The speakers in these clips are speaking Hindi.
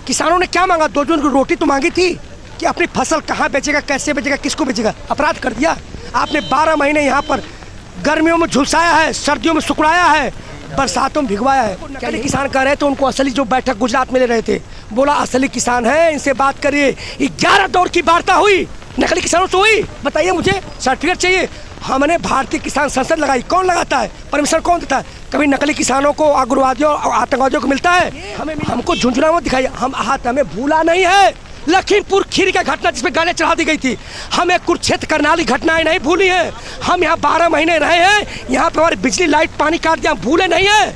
किसानों ने क्या मांगा? 2 जून की रोटी तो मांगी थी कि अपनी फसल कहाँ बेचेगा, कैसे बेचेगा, किसको बेचेगा? अपराध कर दिया आपने। 12 महीने यहाँ पर गर्मियों में झुलसाया है, सर्दियों में सुकड़ाया है, बरसातों में भिगवाया है। नकली किसान कह रहे थे, उनको असली जो बैठक गुजरात में ले रहे थे, बोला असली किसान है, इनसे बात करिए। 11 दौर की वार्ता हुई, नकली किसानों से हुई। बताइए, मुझे सर्टिफिकेट चाहिए। हमने भारतीय किसान संसद लगाई, कौन लगाता है? परमिशन कौन देता है? कभी नकली किसानों को उग्रवादियों और आतंकवादियों को मिलता है? हमको झुंझुना मत दिखाइए। हमें भूला नहीं है लखीमपुर खीरी का घटना जिसमें गाड़ियाँ चढ़ा दी गई थी। हमें कुरुक्षेत्र करनाल की घटनाएं नहीं भूली है। हम यहाँ 12 महीने रहे हैं, यहाँ पे हमारी बिजली लाइट पानी काट दिया, हम भूले नहीं है।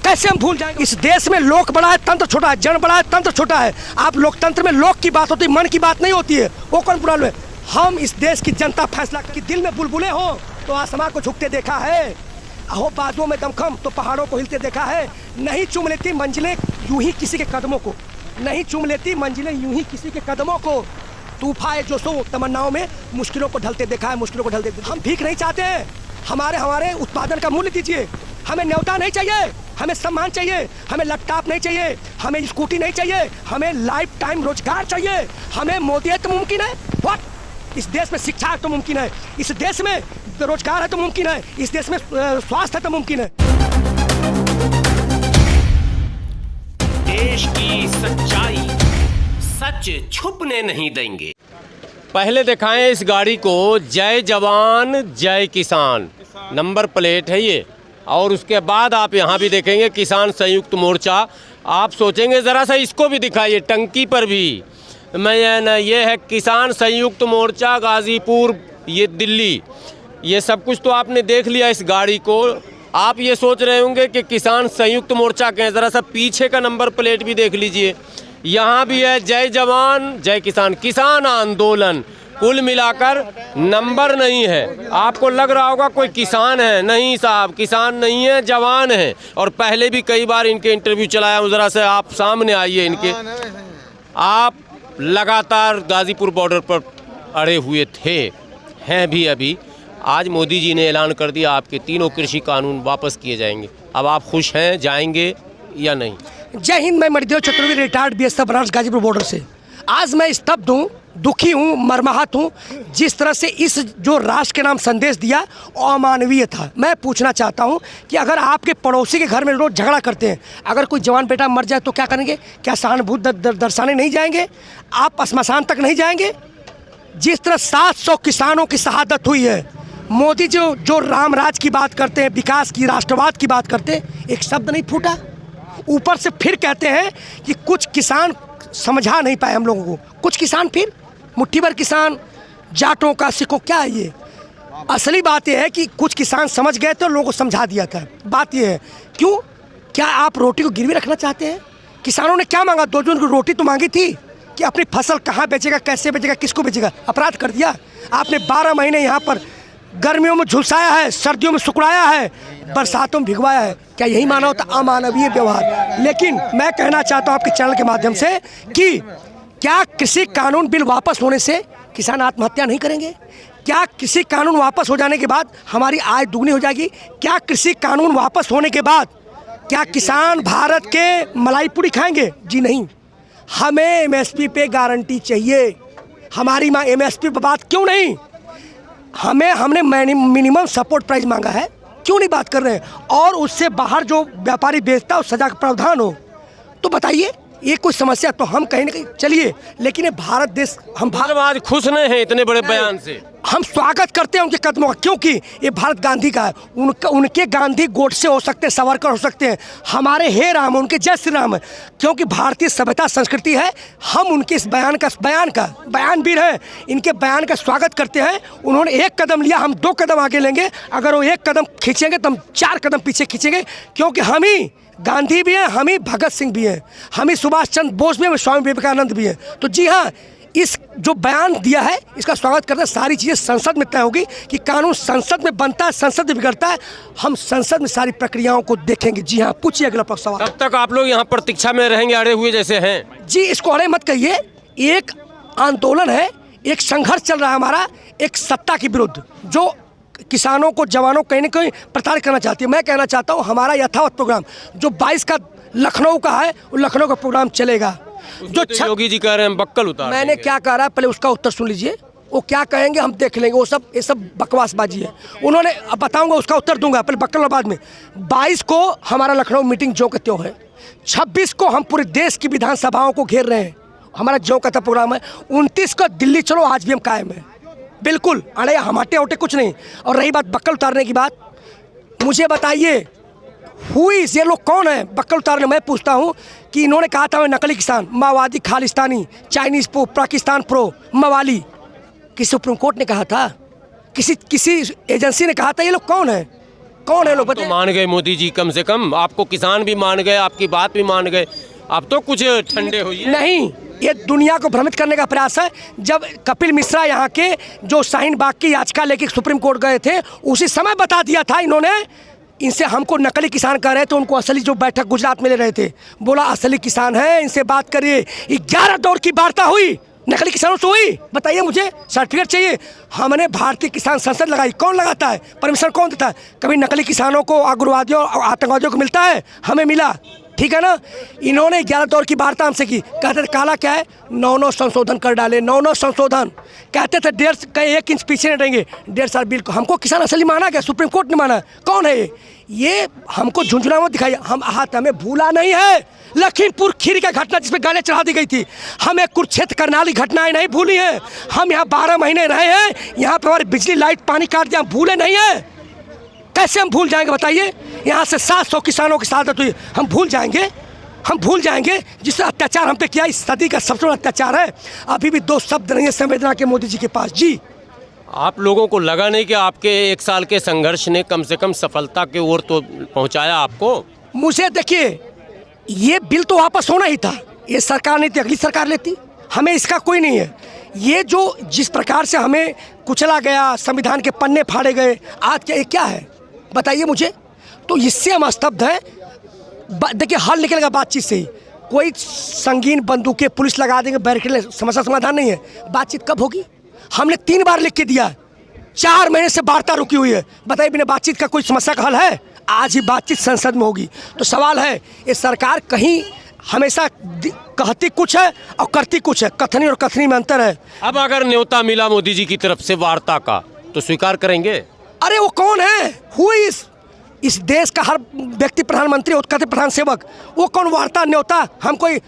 कैसे हम भूल जाएंगे? इस देश में लोक बड़ा है, तंत्र छोटा है, जन बड़ा है, तंत्र छोटा है। आप लोकतंत्र में लोक की बात होती है, मन की बात नहीं होती है। वो कौन प्रॉब्लम है? हम इस देश की जनता फैसला कि दिल में बुलबुले हो तो आसमां को झुकते देखा है, हो बादलों में दमखम तो पहाड़ों को हिलते देखा है। नहीं चूम लेती मंजिलें यूं ही किसी के कदमों को, नहीं चूम लेती मंजिलें यूं ही किसी के कदमों को। तूफाए जो सो तमन्नाओं में मुश्किलों को ढलते देखा है, मुश्किलों को ढलते। हम भीख नहीं चाहते हैं, हमारे उत्पादन का मूल्य दीजिए। हमें न्योता नहीं चाहिए, हमें सम्मान चाहिए, हमें लैपटॉप नहीं चाहिए, हमें स्कूटी नहीं चाहिए, हमें लाइफ टाइम रोजगार चाहिए। हमें मोदियत तो मुमकिन है। व्हाट? इस देश में शिक्षा है तो मुमकिन है, इस देश में रोजगार है तो मुमकिन है, इस देश में स्वास्थ्य है तो मुमकिन है। देश की सच्चाई, सच छुपने नहीं देंगे। पहले दिखाएं इस गाड़ी को, जय जवान जय किसान नंबर प्लेट है ये। और उसके बाद आप यहाँ भी देखेंगे किसान संयुक्त मोर्चा। आप सोचेंगे ज़रा सा इसको भी दिखाइए, टंकी पर भी ये है किसान संयुक्त मोर्चा गाजीपुर, ये दिल्ली। ये सब कुछ तो आपने देख लिया इस गाड़ी को। आप ये सोच रहे होंगे कि किसान संयुक्त मोर्चा के, ज़रा सा पीछे का नंबर प्लेट भी देख लीजिए। यहाँ भी है जय जवान जय किसान, किसान आंदोलन। कुल मिलाकर नंबर नहीं है। आपको लग रहा होगा कोई किसान है, नहीं साहब, किसान नहीं है, जवान है। और पहले भी कई बार इनके इंटरव्यू चलाया हूँ, ज़रा से आप सामने आइए इनके। आप लगातार गाजीपुर बॉर्डर पर अड़े हुए थे, हैं भी अभी। आज मोदी जी ने ऐलान कर दिया आपके 3 कृषि कानून वापस किए जाएंगे। अब आप खुश हैं, जाएंगे या नहीं? जय हिंद। मैं Manidev Chaturvedi, retired BSF Banaras Ghazipur border से। आज मैं स्तब्ध हूँ, दुखी हूँ, मर्माहत हूँ। जिस तरह से इस जो राष्ट्र के नाम संदेश दिया वो अमानवीय था। मैं पूछना चाहता हूँ कि अगर आपके पड़ोसी के घर में रोज झगड़ा करते हैं, अगर कोई जवान बेटा मर जाए तो क्या करेंगे? क्या सहानुभूति दर्शाने नहीं जाएंगे? आप श्मशान तक नहीं जाएंगे? जिस तरह 700 किसानों की शहादत हुई है, मोदी जो राम राज की बात करते हैं, विकास की, राष्ट्रवाद की बात करते हैं, एक शब्द नहीं फूटा। ऊपर से फिर कहते हैं कि कुछ किसान समझा नहीं पाए हम लोगों को। कुछ किसान, फिर मुट्ठी भर किसान, जाटों का सिखों, क्या है ये? असली बात यह है कि कुछ किसान समझ गए थे और लोगों को समझा दिया था। बात यह है, क्यों? क्या आप रोटी को गिरवी रखना चाहते हैं? किसानों ने क्या मांगा? 2 जून की रोटी तो मांगी थी कि अपनी फसल कहाँ बेचेगा, कैसे बेचेगा, किसको बेचेगा? अपराध कर दिया आपने। 12 महीने यहाँ पर गर्मियों में झुलसाया है, सर्दियों में सुकड़ाया है, बरसातों में भिगवाया है। क्या यही माना होता? अमानवीय व्यवहार। लेकिन मैं कहना चाहता हूँ आपके चैनल के माध्यम से कि क्या कृषि कानून बिल वापस होने से किसान आत्महत्या नहीं करेंगे? क्या कृषि कानून वापस हो जाने के बाद हमारी आय दुगनी हो जाएगी? क्या कृषि कानून वापस होने के बाद क्या किसान भारत के मलाई पूरी खाएंगे? जी नहीं। हमें एमएसपी पे गारंटी चाहिए। हमारी माँ एमएसपी पर बात क्यों नहीं? हमने मिनिमम सपोर्ट प्राइस मांगा है, क्यों नहीं बात कर रहे हैं? और उससे बाहर जो व्यापारी बेचता है उस सजा का प्रावधान हो तो बताइए, ये कोई समस्या तो हम कहीं ना कहीं चलिए। लेकिन ये भारत देश, हम आज खुश नहीं हैं इतने बड़े बयान से। हम स्वागत करते हैं उनके कदमों का, क्योंकि ये भारत गांधी का है। उनके गांधी गोडसे हो सकते हैं, सावरकर हो सकते हैं, हमारे हे राम, उनके जय श्री राम है। क्योंकि भारतीय सभ्यता संस्कृति है। हम उनके इस बयानवीर हैं, इनके बयान का स्वागत करते हैं। उन्होंने एक कदम लिया, हम 2 कदम आगे लेंगे। अगर वो 1 कदम खींचेंगे तो हम 4 कदम पीछे खींचेंगे। क्योंकि हम ही गांधी भी हैं, हम ही भगत सिंह भी हैं, हम ही सुभाष चंद्र बोस भी हैं, स्वामी विवेकानंद भी हैं। तो जी हाँ, इस जो बयान दिया है इसका स्वागत करते हैं। सारी चीज़ें संसद में तय होगी कि कानून संसद में बनता है, संसद में बिगड़ता है। हम संसद में सारी प्रक्रियाओं को देखेंगे। जी हाँ, पूछिए अगला सवाल। तब तक आप लोग यहाँ प्रतीक्षा में रहेंगे अड़े हुए जैसे हैं? जी, इसको अड़े मत कहिए। एक आंदोलन है, एक संघर्ष चल रहा है हमारा, एक सत्ता के विरुद्ध जो किसानों को, जवानों को कहीं ना कहीं प्रताड़ित करना चाहती है। मैं कहना चाहता हूँ हमारा यथावत प्रोग्राम जो 22 का लखनऊ का है, वो लखनऊ का प्रोग्राम चलेगा। जो तो योगी जी कह रहे हैं बक्कल उतार मैंने देंगे। क्या कहा, पहले उसका उत्तर सुन लीजिए। वो क्या कहेंगे हम देख लेंगे, वो सब ये सब बकवासबाजी है। उन्होंने, अब बताऊंगा उसका उत्तर दूंगा, पहले बक्कल और बाद में। 22 को हमारा लखनऊ मीटिंग ज्यों का त्यों है, 26 को हम पूरे देश की विधानसभाओं को घेर रहे हैं, हमारा ज्यों का त्यों प्रोग्राम है। 29 को दिल्ली चलो, आज भी हम कायम हैं बिल्कुल, अरे हमाटे उटे कुछ नहीं। और रही बात बक्कल उतारने की बात, मुझे बताइए हुई ये लोग कौन है बक्कल उतारने? मैं पूछता हूँ कि इन्होंने कहा था मैं नकली किसान, माओवादी, Khalistani, Chinese pro, Pakistan pro, मवाली, किसी सुप्रीम कोर्ट ने कहा था, किसी एजेंसी ने कहा था? ये लोग कौन है? कौन है लोग तो बताइए? मान गए मोदी जी, कम से कम आपको किसान भी मान गए, आपकी बात भी मान गए, अब तो कुछ ठंडे होइए। नहीं, ये दुनिया को भ्रमित करने का प्रयास है। जब कपिल मिश्रा यहाँ के जो शाहीन बाग की याचिका लेके सुप्रीम कोर्ट गए थे, उसी समय बता दिया था इन्होंने, इनसे हमको नकली किसान कह रहे थे, उनको असली जो बैठक गुजरात में ले रहे थे, बोला असली किसान है, इनसे बात करिए। 11 दौर की वार्ता हुई, नकली किसानों से हुई? बताइए, मुझे सर्टिफिकेट चाहिए। हमने भारतीय किसान संसद लगाई, कौन लगाता है? परमिशन कौन देता है? कभी नकली किसानों को, उग्रवादियों और आतंकवादियों को मिलता है? हमें मिला, ठीक है ना। इन्होंने 11 दौर की वार्ता हमसे की, कहते थे काला क्या है, 9 संशोधन कर डाले, 9 संशोधन, कहते थे 1.5 इंच पीछे नहीं रहेंगे। 1.5 साल बिल को हमको किसान असली माना गया, सुप्रीम कोर्ट ने माना। कौन है ये? हमको झुंझुना मत दिखाइए, हम हाथ हमें भूला नहीं है। लखीमपुर खीरी का घटना जिसमें गाले चढ़ा दी गई थी, हमें कुरुक्षेत्र करनाली घटनाएं नहीं भूली हैं। हम यहाँ 12 महीने रहे हैं, यहाँ पे हमारी बिजली लाइट पानी काट दिया, हम भूले नहीं है। कैसे हम भूल जाएंगे बताइए? यहाँ से 700 किसानों की शहादत हुई, हम भूल जाएंगे? हम भूल जाएंगे जिससे अत्याचार हम पे किया? इस सदी का सबसे बड़ा अत्याचार है। अभी भी 2 शब्द नहीं है संवेदना के मोदी जी के पास। जी, आप लोगों को लगा नहीं कि आपके 1 साल के संघर्ष ने कम से कम सफलता की ओर तो पहुंचाया आपको? मुझे देखिए, ये बिल तो वापस होना ही था, ये सरकार नहीं थी, अगली सरकार लेती, हमें इसका कोई नहीं है। ये जो जिस प्रकार से हमें कुचला गया, संविधान के पन्ने फाड़े गए, आज क्या है बताइए मुझे? तो इससे हम स्तब्ध हैं। देखिए, हल निकलेगा बातचीत से ही। कोई संगीन बंदूकें पुलिस लगा देंगे, बैरिकेड, समस्या समाधान नहीं है। बातचीत कब होगी? हमने 3 बार लिख के दिया, 4 महीने से वार्ता रुकी हुई है। बताइए, बिना बातचीत का कोई समस्या का हल है? आज ही बातचीत संसद में होगी। तो सवाल है, ये सरकार कहीं हमेशा कहती कुछ है और करती कुछ है, कथनी और कथनी में अंतर है। अब अगर न्योता मिला मोदी जी की तरफ से वार्ता का, तो स्वीकार करेंगे? अरे वो कौन है? हुई इस देश का हर व्यक्ति प्रधानमंत्री होता है, प्रधान सेवक। वो कौन वार्ता न्योता? हम कोई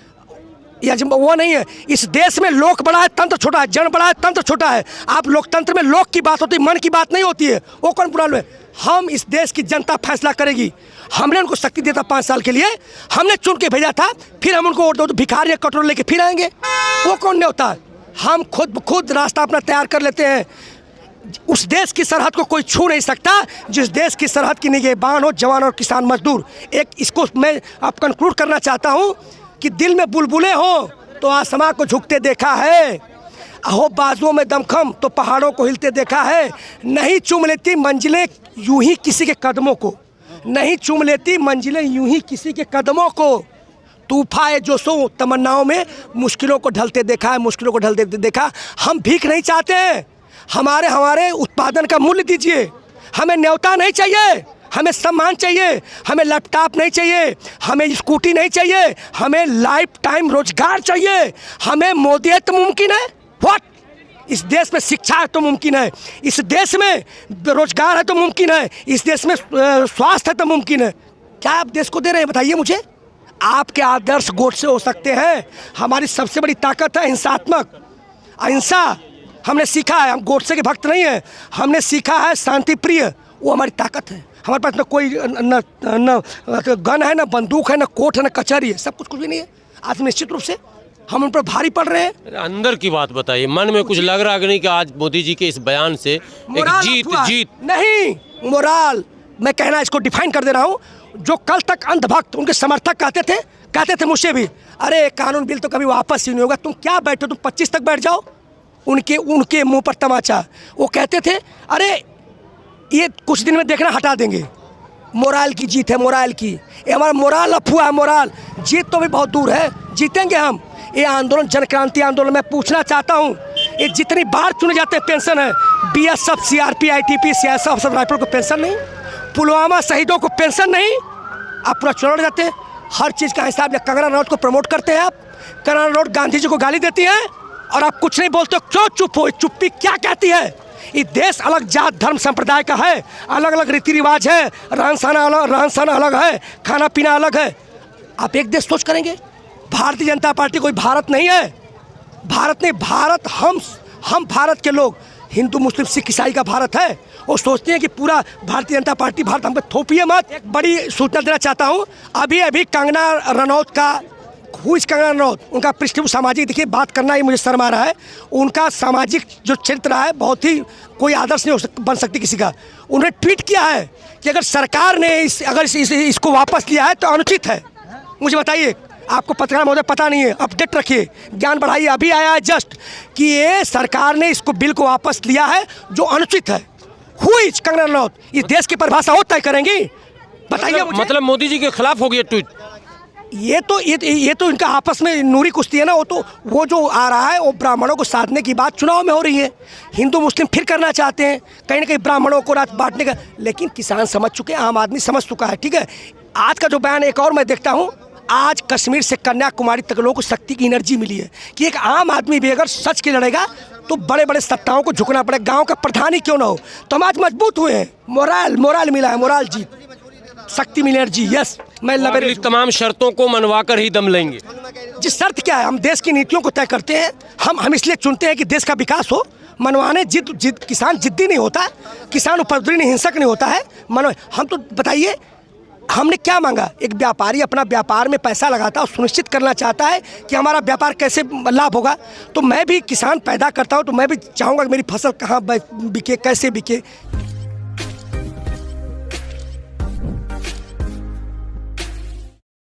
वो नहीं है। इस देश में लोक बड़ा है, तंत्र छोटा है, जन बड़ा है, तंत्र छोटा है। आप लोकतंत्र में लोक की बात होती है, मन की बात नहीं होती है। वो कौन बुरा है? हम, इस देश की जनता फैसला करेगी। हमने उनको शक्ति दिया था 5 साल के लिए, हमने चुन के भेजा था, फिर हम उनको वोट दो तो भिखारी कटोरे लेके फिर आएंगे? वो कौन न्योता है? हम खुद रास्ता अपना तैयार कर लेते हैं। उस देश की सरहद को कोई छू नहीं सकता जिस देश की सरहद की निगहबान हो जवान और किसान मजदूर। एक इसको मैं अब कंक्लूड करना चाहता हूँ कि दिल में बुलबुलें हो तो आसमां को झुकते देखा है, अहो बाजुओं में दमखम तो पहाड़ों को हिलते देखा है। नहीं चूम लेती मंजिलें यूं ही किसी के कदमों को, नहीं चूम लेती मंजिलें यूं ही किसी के कदमों को। तूफाए जो सो तमन्नाओं में मुश्किलों को ढलते देखा है, मुश्किलों को ढलते देखा। हम भीख नहीं चाहते हैं, हमारे उत्पादन का मूल्य दीजिए। हमें न्योता नहीं चाहिए, हमें सम्मान चाहिए, हमें लैपटॉप नहीं चाहिए, हमें स्कूटी नहीं चाहिए, हमें लाइफ टाइम रोजगार चाहिए। हमें मोदी है तो मुमकिन है, व्हाट? इस देश में शिक्षा है तो मुमकिन है, इस देश में रोजगार है तो मुमकिन है, इस देश में स्वास्थ्य है तो मुमकिन है। क्या आप देश को दे रहे हैं बताइए मुझे? आपके आदर्श गोडसे हो सकते हैं, हमारी सबसे बड़ी ताकत है हिंसात्मक अहिंसा। हमने सीखा है, हम गोडसे के भक्त नहीं हैं, हमने सीखा है शांति प्रिय, वो हमारी ताकत है। हमारे पास न कोई न गन है, न बंदूक है, न कोर्ट है, न कचहरी है, सब कुछ भी नहीं है। आज निश्चित रूप से हम उन पर भारी पड़ रहे हैं। अंदर की बात बताइए, मन में कुछ लग रहा है कि नहीं कि आज मोदी जी के इस बयान से एक जीत नहीं, मोराल मैं कहना इसको डिफाइन कर दे रहा हूँ। जो कल तक अंधभक्त उनके समर्थक कहते थे मुझसे भी, अरे कानून बिल तो कभी वापस ही नहीं होगा, तुम क्या बैठो, तुम 25 तक बैठ जाओ। उनके मुंह पर तमाचा। वो कहते थे अरे ये कुछ दिन में देखना हटा देंगे। मोराल की जीत है, मोराल की। ये हमारा मोराल अफवाह है, मोराल जीत तो भी बहुत दूर है, जीतेंगे हम। ये आंदोलन जन क्रांति आंदोलन, मैं पूछना चाहता हूँ, ये जितनी बार चुने जाते हैं पेंशन है, BSF, CRP, ITP, CSF, सब राइफल को पेंशन नहीं, पुलवामा शहीदों को पेंशन नहीं, आप पूरा चुनाव जाते हैं। हर चीज़ का हिसाब, कंगना रनौत को प्रमोट करते हैं आप, कर्नल रनौत गांधी जी को गाली देती हैं और आप कुछ नहीं बोलते हो। क्यों चुप हो? चुप्पी क्या कहती है? ये देश अलग जात धर्म संप्रदाय का है, अलग अलग रीति रिवाज है, रहन सहन अलग है, खाना पीना अलग है। आप एक देश सोच करेंगे? भारतीय जनता पार्टी कोई भारत नहीं है। भारत नहीं, भारत हम भारत के लोग, हिंदू मुस्लिम सिख ईसाई का भारत है। वो सोचते हैं कि पूरा भारतीय जनता पार्टी भारत, हम पे थोपिए मत। एक बड़ी सूचना देना चाहता हूँ, अभी कंगना रनौत का, कंगना रनौत, उनका पृष्ठभूमि सामाजिक, देखिए बात करना ही मुझे शर्म आ रहा है। उनका सामाजिक जो चरित्र है बहुत ही कोई आदर्श नहीं बन सकती किसी का। उन्होंने ट्वीट किया है कि अगर सरकार ने इसको वापस लिया है तो अनुचित है। मुझे बताइए, आपको पत्रकार महोदय पता नहीं है, अपडेट रखिए, ज्ञान बढ़ाइए। अभी आया है जस्ट कि ये सरकार ने इसको बिल को वापस लिया है जो अनुचित है। हुई कंगना रनौत इस देश की परिभाषा वो तय करेंगी? बताइए मुझे। मतलब मोदी जी के खिलाफ हो गया ट्वीट? ये तो इनका आपस में नूरी कुश्ती है ना। वो जो आ रहा है वो ब्राह्मणों को साधने की बात चुनाव में हो रही है। हिंदू मुस्लिम फिर करना चाहते हैं कहीं ना कहीं ब्राह्मणों को रात बांटने का, लेकिन किसान समझ चुके हैं, आम आदमी समझ चुका है। ठीक है, आज का जो बयान एक और मैं देखता हूँ, आज कश्मीर से कन्याकुमारी तक लोगों को शक्ति की एनर्जी मिली है कि एक आम आदमी भी अगर सच के लड़ेगा तो बड़े बड़े सत्ताओं को झुकना पड़ेगा। गांव का प्रधान ही क्यों ना हो, तो हम आज मजबूत हुए हैं। मोराल मिला है, मोराल जीत, शक्ति मिली एनर्जी। यस, मैं अगली तमाम शर्तों को मनवा कर ही दम लेंगे। जी, शर्त क्या है? हम देश की नीतियों को तय करते हैं। हम इसलिए चुनते हैं कि देश का विकास हो। मनवाने जिद किसान जिद्दी नहीं होता, किसान उपद्रवी नहीं, हिंसक नहीं होता है। हम तो बताइए, हमने क्या मांगा? एक व्यापारी अपना व्यापार में पैसा लगाता है और सुनिश्चित करना चाहता है कि हमारा व्यापार कैसे लाभ होगा। तो मैं भी किसान पैदा करता हूँ तो मैं भी चाहूँगा कि मेरी फसल कहाँ बिके, कैसे बिके।